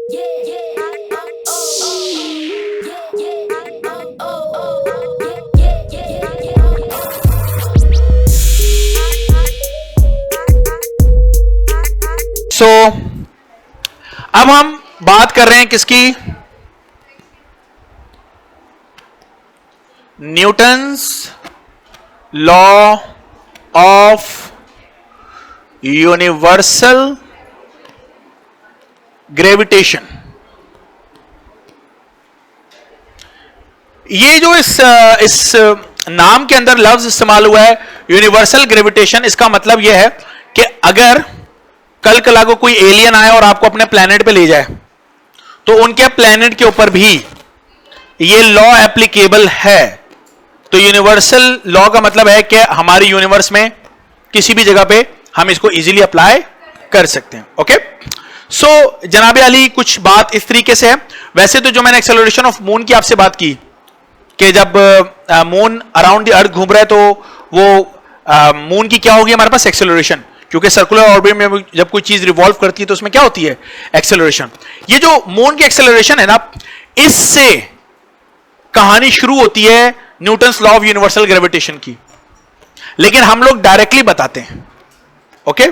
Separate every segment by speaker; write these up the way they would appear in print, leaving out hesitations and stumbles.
Speaker 1: सो अब हम बात कर रहे हैं किसकी? Newton's law of universal gravitation. ये जो इस नाम के अंदर लफ्ज इस्तेमाल हुआ है यूनिवर्सल ग्रेविटेशन, इसका मतलब यह है कि अगर कल कला को कोई एलियन आए और आपको अपने प्लेनेट पे ले जाए तो उनके प्लेनेट के ऊपर भी ये लॉ एप्लीकेबल है। तो यूनिवर्सल लॉ का मतलब है कि हमारी यूनिवर्स में किसी भी जगह पे हम इसको इजीली अप्लाई कर सकते हैं। ओके, सो जनाब अली कुछ बात इस तरीके से है। वैसे तो जो मैंने एक्सेलरेशन ऑफ मून की आपसे बात की कि जब मून अराउंड द अर्थ घूम रहा है तो वो मून की क्या होगी हमारे पास? एक्सेलरेशन, क्योंकि सर्कुलर ऑर्बिट में जब कोई चीज रिवॉल्व करती है तो उसमें क्या होती है? एक्सेलरेशन। ये जो मून की एक्सेलरेशन है ना, इससे कहानी शुरू होती है Newton's law of universal gravitation की, लेकिन हम लोग डायरेक्टली बताते हैं। ओके,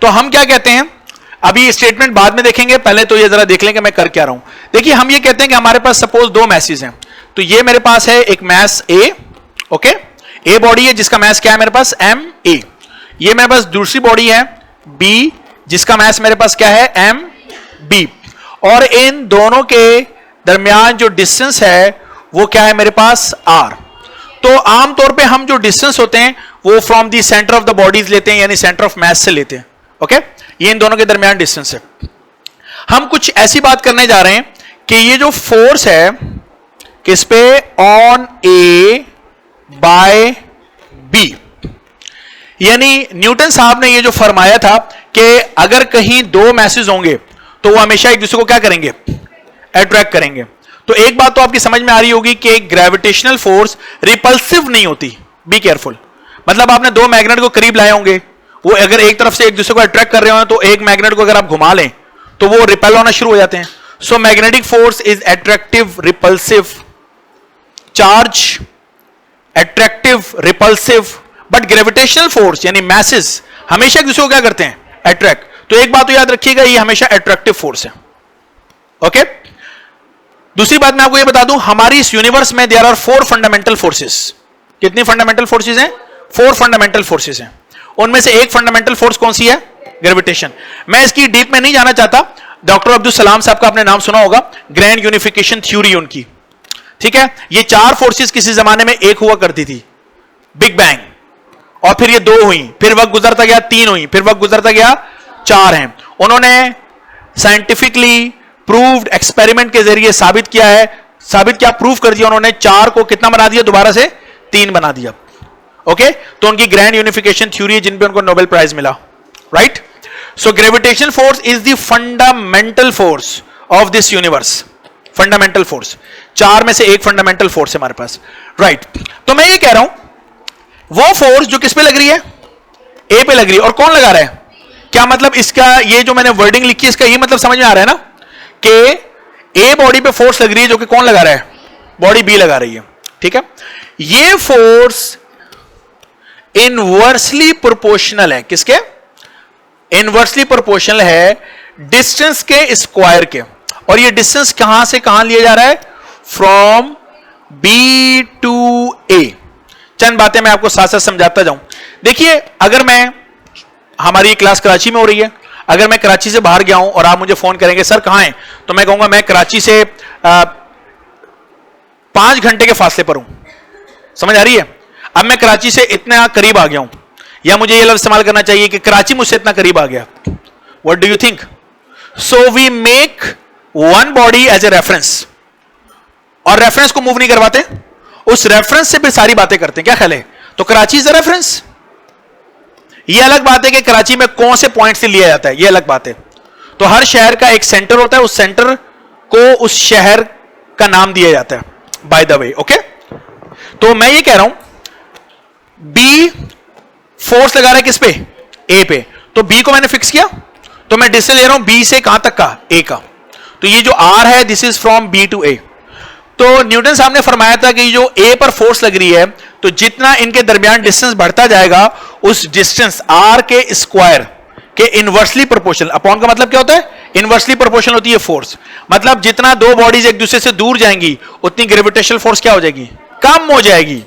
Speaker 1: तो हम क्या कहते हैं, अभी स्टेटमेंट बाद में देखेंगे, पहले तो ये जरा देख लें कि मैं कर क्या रहा हूं। देखिए, हम ये कहते हैं कि हमारे पास सपोज दो मैसेज हैं, तो ये मेरे पास है एक mass A, okay, A body है जिसका मैस क्या है मेरे पास? M A. ये मेरे पास दूसरी बॉडी है बी जिसका मैस मेरे पास क्या है? M B. और इन दोनों के दरमियान जो डिस्टेंस है वो क्या है मेरे पास? आर। तो आमतौर पे हम जो डिस्टेंस होते हैं वो from the centre of the bodies लेते हैं, यानी सेंटर ऑफ मैस से लेते हैं। ओके, ये इन दोनों के दरमियान डिस्टेंस है। हम कुछ ऐसी बात करने जा रहे हैं कि ये जो फोर्स है किस पे? On A by B. यानी न्यूटन साहब ने ये जो फरमाया था कि अगर कहीं दो मैसेज होंगे तो वो हमेशा एक दूसरे को क्या करेंगे? अट्रैक्ट करेंगे। तो एक बात तो आपकी समझ में आ रही होगी कि ग्रेविटेशनल फोर्स रिपल्सिव नहीं होती। Be careful. मतलब आपने दो मैग्नेट को करीब लाए होंगे, वो अगर एक तरफ से एक दूसरे को अट्रैक्ट कर रहे हो तो एक मैग्नेट को अगर आप घुमा लें तो वो रिपेल होना शुरू हो जाते हैं। So magnetic force is attractive, repulsive, charge attractive, repulsive, but gravitational force यानी मैसेज हमेशा एक दूसरे को क्या करते हैं? अट्रैक्ट। तो एक बात तो याद रखिएगा, ये हमेशा अट्रैक्टिव फोर्स है। ओके, दूसरी बात मैं आपको ये बता दूं, हमारी इस यूनिवर्स में देयर आर 4 फंडामेंटल फोर्सेस। कितनी फंडामेंटल फोर्सेस हैं? 4 फंडामेंटल फोर्सेस हैं। उनमें से एक फंडामेंटल फोर्स कौन सी है? ग्रेविटेशन। मैं इसकी डीप में नहीं जाना चाहता। डॉक्टर अब्दुल सलाम साहब का आपने नाम सुना होगा, ग्रैंड यूनिफिकेशन थ्योरी उनकी, ठीक है। ये 4 फोर्सेस किसी जमाने में एक हुआ करती थी, बिग बैंग, और फिर ये 2 हुई, फिर वक्त गुजरता गया 3 हुई, फिर वक्त गुजरता गया 4 हैं। उन्होंने साइंटिफिकली प्रूव्ड एक्सपेरिमेंट के जरिए साबित किया है, साबित क्या? प्रूव कर दिया उन्होंने। 4 को कितना बना दिया? दोबारा से 3 बना दिया। ओके, तो उनकी ग्रैंड यूनिफिकेशन थ्योरी जिन पे उनको नोबेल प्राइज मिला, right. So gravitation force is the fundamental force of this universe. Fundamental force 4 में से एक फंडामेंटल फोर्स है हमारे पास, राइट। तो मैं ये कह रहा हूं वो फोर्स जो किस पे लग रही है? ए पे लग रही है। और कौन लगा रहा है? क्या मतलब इसका, ये जो मैंने वर्डिंग लिखी है इसका ये मतलब समझ में आ रहा है ना कि ए बॉडी पे फोर्स लग रही है जो कि कौन लगा रहा है? बॉडी बी लगा रही है, ठीक है। ये फोर्स इनवर्सली प्रोपोर्शनल है। किसके? इनवर्सली प्रोपोर्शनल है डिस्टेंस के स्क्वायर के। और ये डिस्टेंस कहां से कहां लिया जा रहा है? फ्रॉम बी टू ए। चंद बातें मैं आपको साथ साथ समझाता जाऊं। देखिए, अगर मैं, हमारी क्लास कराची में हो रही है, अगर मैं कराची से बाहर गया हूं और आप मुझे फोन करेंगे सर कहां हैं, तो मैं कहूंगा मैं कराची से 5 घंटे के फासले पर हूं। समझ आ रही है? अब मैं कराची से इतना करीब आ गया हूं, या मुझे यह लफ्ज इस्तेमाल करना चाहिए कि कराची मुझसे इतना करीब आ गया। What do you think? So we make one body as a reference, और रेफरेंस को मूव नहीं करवाते, उस रेफरेंस से फिर सारी बातें करते हैं। क्या ख्याल है? तो कराची इज अ रेफरेंस। यह अलग बात है कि कराची में कौन से पॉइंट से लिया जाता है, यह अलग बात है। तो हर शहर का एक सेंटर होता है, उस सेंटर को उस शहर का नाम दिया जाता है, बाय द वे। ओके, तो मैं ये कह रहा हूं बी फोर्स लगा रहा है किस पे? ए पे। तो बी को मैंने फिक्स किया, तो मैं डिस्टेंस ले रहा हूं बी से कहां तक का? ए का। तो ये जो R है this is from B to A। तो न्यूटन साहब ने फरमाया था कि जो A पर फोर्स लग रही है तो जितना इनके दरमियान डिस्टेंस बढ़ता जाएगा उस डिस्टेंस R के स्क्वायर के इनवर्सली प्रोपोर्शनल। अपॉन का मतलब क्या होता है? इनवर्सली प्रोपोर्शनल होती है फोर्स। मतलब जितना दो बॉडीज एक दूसरे से दूर जाएंगी उतनी ग्रेविटेशनल फोर्स क्या हो जाएगी? कम हो जाएगी।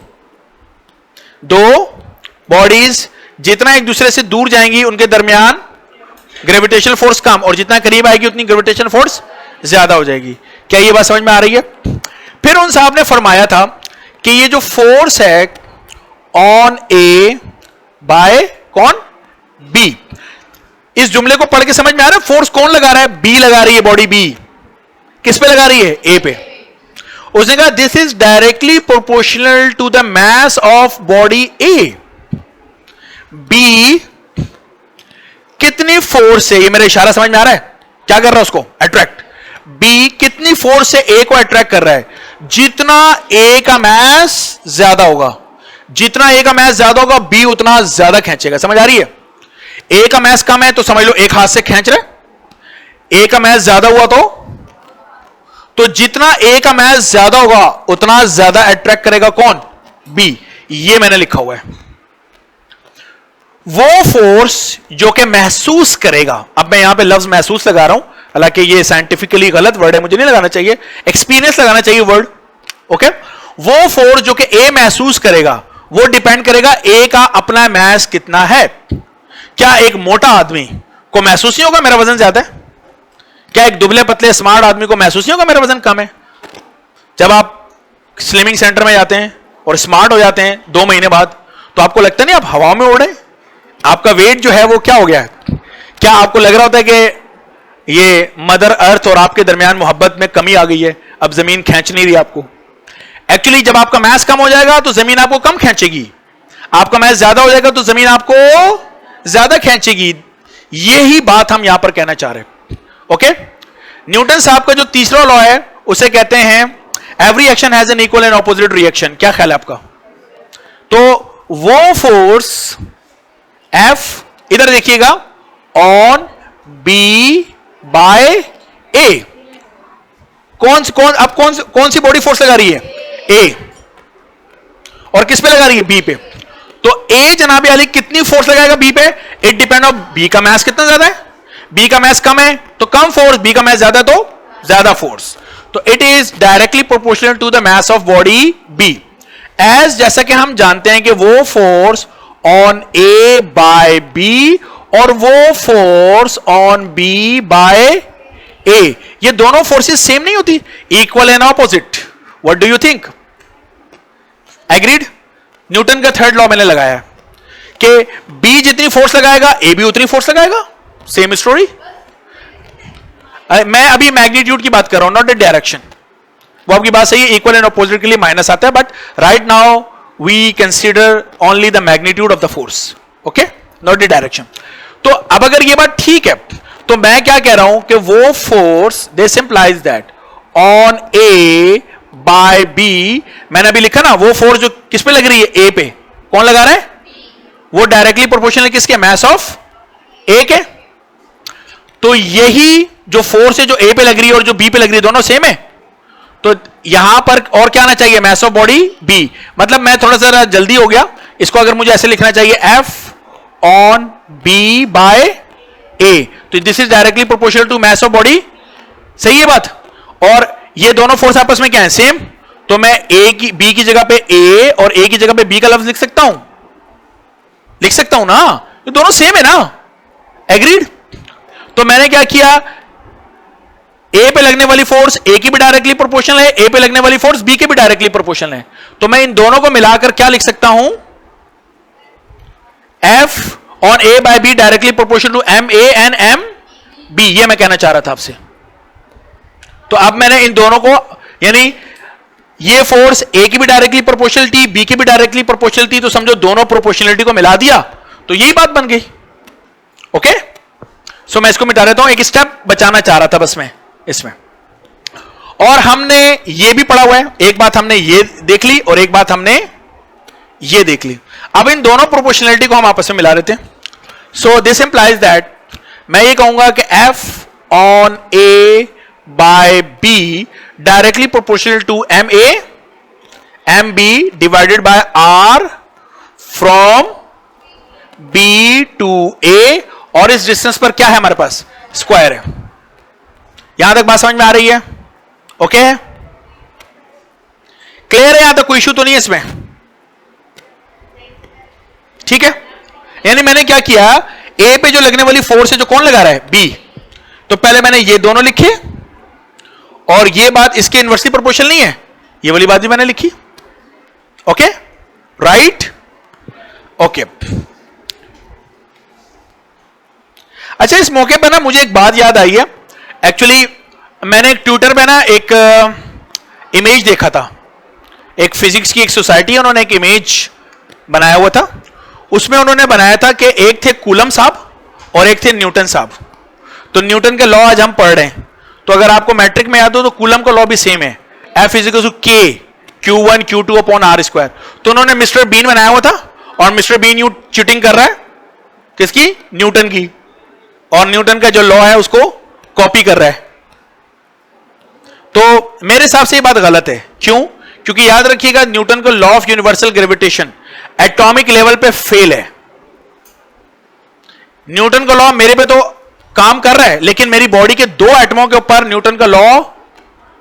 Speaker 1: दो बॉडीज जितना एक दूसरे से दूर जाएंगी उनके दरमियान ग्रेविटेशनल फोर्स कम, और जितना करीब आएगी उतनी ग्रेविटेशनल फोर्स ज्यादा हो जाएगी। क्या ये बात समझ में आ रही है? फिर उन साहब ने फरमाया था कि ये जो फोर्स है ऑन ए बाय कौन? बी। इस जुमले को पढ़ के समझ में आ रहा है फोर्स कौन लगा रहा है? बी लगा रही है, बॉडी बी किस पे लगा रही है? ए पे। उसने कहा this is directly proportional to the mass of body A. B कितनी फोर्स है, ये मेरा इशारा समझ में आ रहा है? क्या कर रहा है उसको? अट्रैक्ट। बी कितनी फोर्स से ए को अट्रैक्ट कर रहा है? जितना ए का मास ज्यादा होगा, जितना ए का मास ज्यादा होगा बी उतना ज्यादा खींचेगा। समझ आ रही है? ए का मास कम है तो समझ लो एक हाथ से खींच रहे। ए का मास ज्यादा हुआ तो जितना ए का मास ज्यादा होगा उतना ज्यादा अट्रैक्ट करेगा कौन? बी। ये मैंने लिखा हुआ है। वो फोर्स जो कि महसूस करेगा, अब मैं यहां पे लफ्ज महसूस लगा रहा हूं, हालांकि ये साइंटिफिकली गलत वर्ड है, मुझे नहीं लगाना चाहिए, एक्सपीरियंस लगाना चाहिए वर्ड। ओके, वो फोर्स जो कि ए महसूस करेगा वो डिपेंड करेगा ए का अपना मास कितना है। क्या एक मोटा आदमी को महसूस नहीं होगा मेरा वजन ज्यादा है? क्या एक दुबले पतले स्मार्ट आदमी को महसूस नहीं होगा मेरा वजन कम है? जब आप स्लिमिंग सेंटर में जाते हैं और स्मार्ट हो जाते हैं 2 महीने बाद, तो आपको लगता नहीं आप हवा में उड़ रहे हैं? आपका वेट जो है वो क्या हो गया है? क्या आपको लग रहा होता है कि ये मदर अर्थ और आपके दरमियान मोहब्बत में कमी आ गई है, अब जमीन खींच नहीं रही आपको? एक्चुअली जब आपका मास कम हो जाएगा तो जमीन आपको कम खींचेगी, आपका मास ज्यादा हो जाएगा तो जमीन आपको ज्यादा खींचेगी। यही बात हम यहां पर कहना चाह रहे हैं। ओके, न्यूटन साहब का जो तीसरा लॉ है उसे कहते हैं every action has an equal and opposite reaction. क्या ख्याल है आपका? तो वो फोर्स F, इधर देखिएगा, ऑन B बाय A, कौन सी बॉडी फोर्स लगा रही है? A। और किस पे लगा रही है? B पे। तो A जनाब अली कितनी फोर्स लगाएगा B पे? इट डिपेंड ऑन B का मास कितना ज्यादा है। B का मास कम है तो कम फोर्स, B का मास ज्यादा तो ज्यादा फोर्स। तो it is directly proportional to the mass of body B। As जैसा कि हम जानते हैं कि वो force on A by B और वो force on B by A, ये दोनों फोर्सेस सेम नहीं होती, equal and opposite. What do you think? Agreed? Newton का थर्ड लॉ मैंने लगाया कि B जितनी फोर्स लगाएगा A भी उतनी फोर्स लगाएगा। Same story. मैं अभी मैग्नीट्यूड की बात कर रहा हूं, नॉट द डायरेक्शन। वो आपकी बात सही है, इक्वल एंड ऑपोजिट के लिए माइनस आता है, but right now we consider only the magnitude of the force, okay, not the direction. तो अब अगर ये बात ठीक है तो मैं क्या कह रहा हूं कि वो force, this implies that on A by B, मैंने अभी लिखा ना, वो फोर्स जो किस पे लग रही है? A पे। कौन लगा रहा है? वो डायरेक्टली प्रोपोर्शनल है किसके? मास ऑफ A के। तो यही जो फोर्स है जो A पे लग रही है और जो B पे लग रही है दोनों सेम है। तो यहां पर और क्या आना चाहिए? मास ऑफ बॉडी B। मतलब मैं थोड़ा सा जल्दी हो गया, इसको अगर मुझे ऐसे लिखना चाहिए F on B by A, तो this is directly proportional to mass of body. सही है बात? और ये दोनों फोर्स आपस में क्या है? सेम। तो मैं B की जगह पे A और A की जगह पे B का लफ्ज लिख सकता हूं ना, ये दोनों सेम है ना। एग्रीड? तो मैंने क्या किया, A पे लगने वाली फोर्स A की भी डायरेक्टली प्रोपोर्शनल है, A पे लगने वाली फोर्स B के भी डायरेक्टली प्रोपोर्शनल है। तो मैं इन दोनों को मिलाकर क्या लिख सकता हूं? F on A by B directly proportional to MA and MB। ये मैं कहना चाह रहा था आपसे। तो अब मैंने इन दोनों को, यानी ये फोर्स A की भी डायरेक्टली प्रोपोर्शनल थी, B की भी डायरेक्टली प्रोपोर्शनल थी, तो समझो दोनों प्रोपोर्शनलिटी को मिला दिया तो यही बात बन गई। ओके, सो मैं इसको मिटा देता हूं, एक स्टेप बचाना चाह रहा था बस मैं इसमें। और हमने ये भी पढ़ा हुआ है, एक बात हमने ये देख ली और एक बात हमने ये देख ली। अब इन दोनों प्रोपोर्शनलिटी को हम आपस में मिला देते हैं। सो दिस इंप्लाइज दैट, मैं ये कहूंगा कि F on A by B directly proportional to MA MB divided by R from B to A, और इस डिस्टेंस पर क्या है हमारे पास, स्क्वायर है। यहां तक बात समझ में आ रही है? ओके है, क्लियर है? यहां तक कोई इशू तो नहीं है इसमें? ठीक है, यानी मैंने क्या किया, ए पे जो लगने वाली फोर्स है जो कौन लगा रहा है, बी, तो पहले मैंने ये दोनों लिखे और ये बात इसके इनवर्सली प्रोपोर्शनल नहीं है, ये वाली बात भी मैंने लिखी। Okay right, okay. अच्छा, इस मौके पे ना मुझे एक बात याद आई है। एक्चुअली मैंने एक ट्विटर पे ना एक इमेज देखा था, एक फिजिक्स की एक सोसाइटी है, उन्होंने एक इमेज बनाया हुआ था। उसमें उन्होंने बनाया था कि एक थे कूलम साहब और एक थे न्यूटन साहब। तो न्यूटन के लॉ आज हम पढ़ रहे हैं, तो अगर आपको मैट्रिक में याद हो तो कूलम का लॉ भी सेम है, F equal to K Q1 Q2 upon R square. तो उन्होंने मिस्टर बीन बनाया हुआ था, और मिस्टर बीन यू चीटिंग कर रहा है किसकी, न्यूटन की, और न्यूटन का जो लॉ है उसको कॉपी कर रहा है। तो मेरे हिसाब से ये बात गलत है। क्यों? क्योंकि याद रखिएगा, न्यूटन का law of universal gravitation atomic level पे फेल है। न्यूटन का लॉ मेरे पे तो काम कर रहा है, लेकिन मेरी बॉडी के दो एटमों के ऊपर न्यूटन का लॉ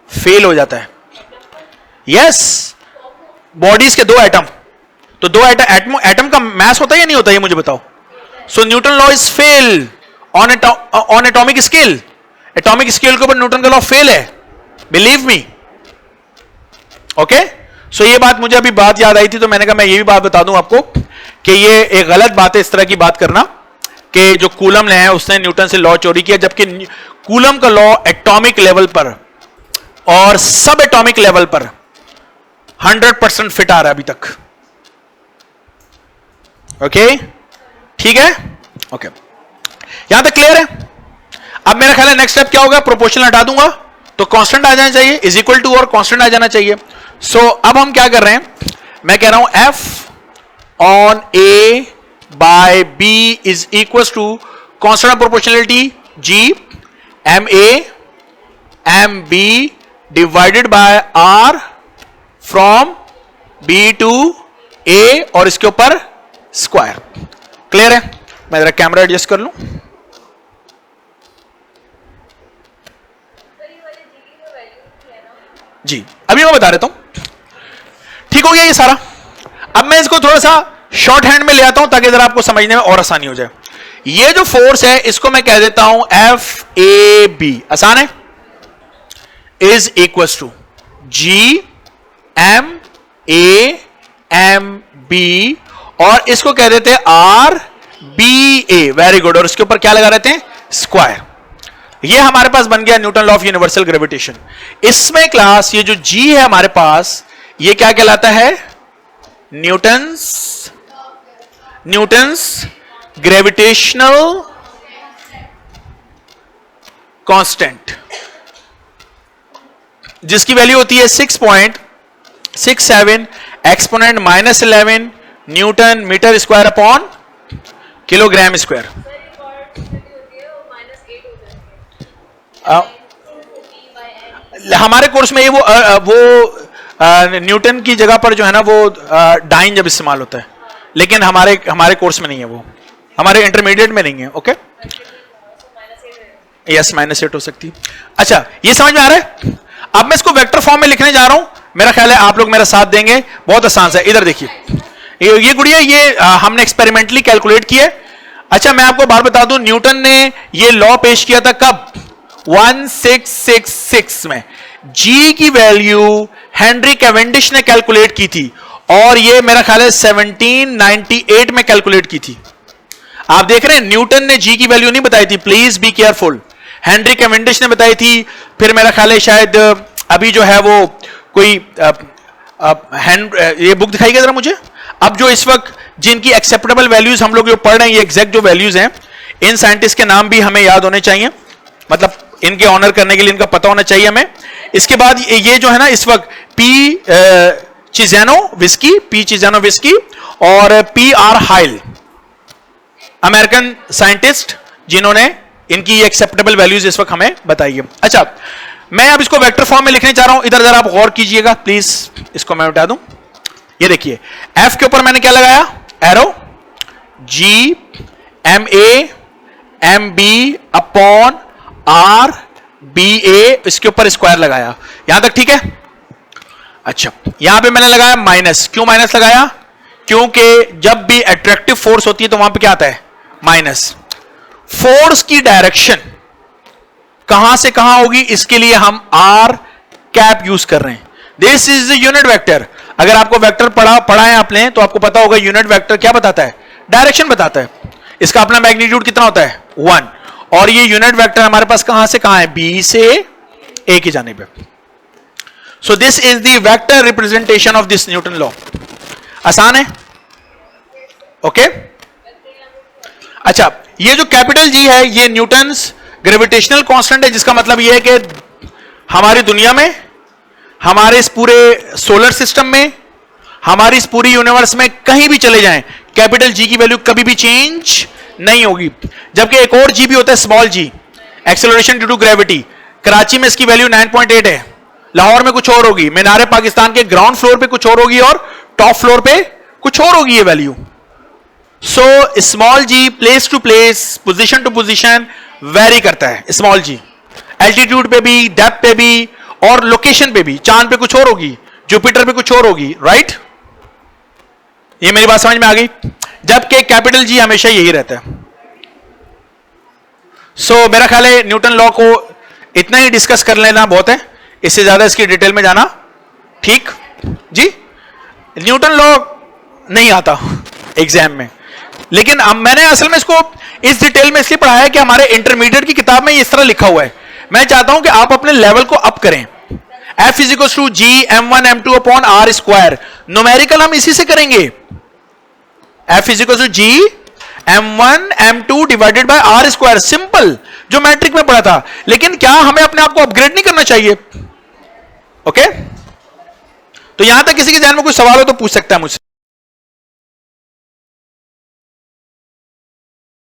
Speaker 1: फेल हो जाता है। यस, बॉडीज के दो एटम, तो दो एटम का मैस होता है या नहीं होता, ये मुझे बताओ। So Newton law is fail on atomic scale. Atomic scale के ऊपर न्यूटन का लॉ फेल है, बिलीव मी। ओके, सो ये बात मुझे अभी बात याद आई थी, तो मैंने कहा मैं ये भी बात बता दूं आपको कि ये एक गलत बात है इस तरह की बात करना कि जो कूलम ने है उसने न्यूटन से लॉ चोरी किया, जबकि कूलम का लॉ एटॉमिक लेवल पर और सब एटॉमिक लेवल पर 100% फिट आ रहा है अभी तक। ओके ठीक है, ओके यहां तक क्लियर है? अब मेरा ख्याल है नेक्स्ट स्टेप क्या होगा, प्रोपोर्शनल हटा दूंगा तो कांस्टेंट आ जाना चाहिए, इज इक्वल टू और कांस्टेंट आ जाना चाहिए। सो अब हम क्या कर रहे हैं, मैं कह रहा हूं F on A by B is equal to constant of proportionality G MA MB divided by R from B to A और इसके ऊपर स्क्वायर। क्लियर है? मैं जरा कैमरा एडजस्ट कर लूं। जी अभी मैं बता देता हूं, ठीक हो गया ये सारा। अब मैं इसको थोड़ा सा शॉर्ट हैंड में ले आता हूं ताकि जरा आपको समझने में और आसानी हो जाए। ये जो फोर्स है इसको मैं कह देता हूं FAB, आसान है, इज इक्वल टू GMAMB और इसको कह देते हैं RBA। वेरी गुड, और इसके ऊपर क्या लगा रहते हैं, स्क्वायर। ये हमारे पास बन गया Newton law of universal gravitation. इसमें क्लास ये जो G है हमारे पास, ये क्या कहलाता है, न्यूटन्स ग्रेविटेशनल कांस्टेंट, जिसकी वैल्यू होती है 6.67 exponent -11 newton metre square upon kilogram square. हमारे कोर्स में ये वो न्यूटन की जगह पर जो है ना वो डाइन जब इस्तेमाल होता है, लेकिन हमारे कोर्स में नहीं है, वो हमारे इंटरमीडिएट में नहीं है। ओके यस, -8 हो सकती है। अच्छा ये समझ में आ रहा है? अब मैं इसको वेक्टर फॉर्म में लिखने जा रहा हूं, मेरा ख्याल है आप लोग मेरा साथ देंगे, बहुत आसान है। इधर देखिए, ये गुड़िया ये हमने एक्सपेरिमेंटली कैलकुलेट किया। अच्छा मैं आपको बात बता दूं, न्यूटन ने ये लॉ पेश किया था कब, 1666 में। G की वैल्यू हेनरी कैवेंडिश ने कैलकुलेट की थी, और ये मेरा ख्याल है 1798 में कैलकुलेट की थी। आप देख रहे हैं, न्यूटन ने G की वैल्यू नहीं बताई थी, please be careful. Henry Cavendish ने बताई थी, फिर मेरा ख्याल है शायद अभी जो है वो कोई ये बुक दिखाइएगा जरा मुझे। अब जो इस वक्त जिनकी एक्सेप्टेबल वैल्यूज हम लोग जो पढ़ रहे हैं, ये एग्जैक्ट जो वैल्यूज हैं, इन साइंटिस्ट के नाम भी हमें याद होने चाहिए, मतलब इनके ऑनर करने के लिए इनका पता होना चाहिए हमें। इसके बाद ये जो है ना इस वक्त पी चिज़ानोविस्की और PR हाइल, अमेरिकन साइंटिस्ट, जिन्होंने इनकी एक्सेप्टेबल वैल्यूज इस वक्त हमें बताई है। अच्छा मैं अब इसको वेक्टर फॉर्म में लिखने चाह रहा हूं, इधर जरा आप गौर कीजिएगा प्लीज, इसको मैं उठा दूं। ये देखिए एफ के ऊपर मैंने क्या लगाया, arrow, G M A M B upon R B A, इसके ऊपर स्क्वायर लगाया, यहां तक ठीक है। अच्छा यहां पे मैंने लगाया माइनस, क्यों माइनस लगाया, क्योंकि जब भी अट्रैक्टिव फोर्स होती है तो वहां पे क्या आता है, माइनस। फोर्स की डायरेक्शन कहां से कहां होगी, इसके लिए हम आर कैप यूज कर रहे हैं। This is the unit vector. अगर आपको वेक्टर पढ़ा है आपने तो आपको पता होगा यूनिट वेक्टर क्या बताता है, डायरेक्शन बताता है। इसका अपना मैग्नीट्यूड कितना होता है, 1, और ये यूनिट वेक्टर हमारे पास कहां से कहां है, बी से ए की जाने पे। So this is the vector representation of this Newton law. आसान है, ओके। अच्छा ये जो कैपिटल जी है ये न्यूटन्स ग्रेविटेशनल कांस्टेंट है, जिसका मतलब ये है कि हमारी दुनिया में, हमारे इस पूरे सोलर सिस्टम में, हमारी इस पूरी यूनिवर्स में कहीं भी चले जाएं, कैपिटल जी की वैल्यू कभी भी चेंज नहीं होगी। जबकि एक और जी भी होता है small G, acceleration due to gravity. Karachi में इसकी वैल्यू 9.8 है, लाहौर में कुछ और होगी, मीनार पाकिस्तान के ग्राउंड फ्लोर पे कुछ और होगी और टॉप फ्लोर पे कुछ और होगी ये value. So small G place to place, position to position vary करता है स्मॉल जी, एल्टीट्यूड पे भी, डेप्थ पे भी और लोकेशन पे भी। चांद पे कुछ और होगी, जुपिटर पे कुछ और होगी, राइट। ये मेरी बात समझ में आ गई। जबकि कैपिटल जी हमेशा यही रहता है। सो मेरा ख्याल है न्यूटन लॉ को इतना ही डिस्कस कर लेना बहुत है, इससे ज्यादा इसकी डिटेल में जाना ठीक जी। न्यूटन लॉ नहीं आता एग्जाम में, लेकिन मैंने असल में इसको इस डिटेल में इसलिए पढ़ाया है कि हमारे इंटरमीडिएट की किताब में इस तरह लिखा हुआ है। मैं चाहता हूं कि आप अपने लेवल को अप करें। F equals to G m1 m2 अपॉन आर स्क्वायर, न्यूमेरिकल हम इसी से करेंगे। F equals to G m1 m2 divided by R square, simple, जो मैट्रिक में पढ़ा था। लेकिन क्या हमें अपने आप को अपग्रेड नहीं करना चाहिए, ओके। तो यहां तक किसी के ध्यान में कोई सवाल हो तो पूछ सकता है मुझसे।